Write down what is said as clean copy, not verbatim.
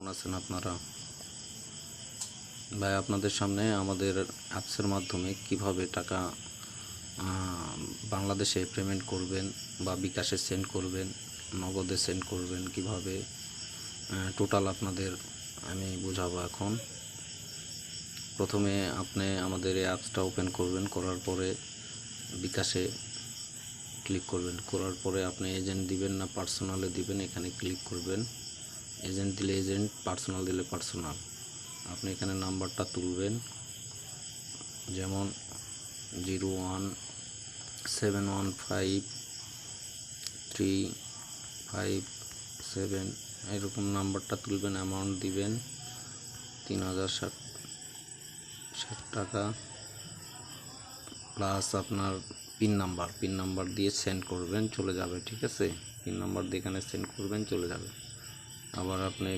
আছেন আপনারা? ভাই, আপনাদের সামনে আমাদের অ্যাপসের মাধ্যমে কিভাবে টাকা বাংলাদেশে পেমেন্ট করবেন বা বিকাশে সেন্ড করবেন, নগদে সেন্ড করবেন, কিভাবে টোটাল আপনাদের আমি বোঝাবো এখন। প্রথমে আপনি আমাদের এই অ্যাপসটা ওপেন করবেন, করার পরে বিকাশে ক্লিক করবেন। করার পরে আপনি এজেন্ট দিবেন না পার্সোনালে দিবেন, এখানে ক্লিক করবেন। এজেন্ট দিলে এজেন্ট, পার্সোনাল দিলে পার্সোনাল। আপনি এখানে নাম্বারটা তুলবেন, যেমন 01715357 এরকম নাম্বারটা তুলবেন। অ্যামাউন্ট দিবেন 3060 টাকা, প্লাস আপনার পিন নাম্বার দিয়ে সেন্ড করবেন, চলে যাবে। ঠিক আছে, পিন নাম্বার দিয়ে এখানে সেন্ড করবেন, চলে যাবে। আবার আপনি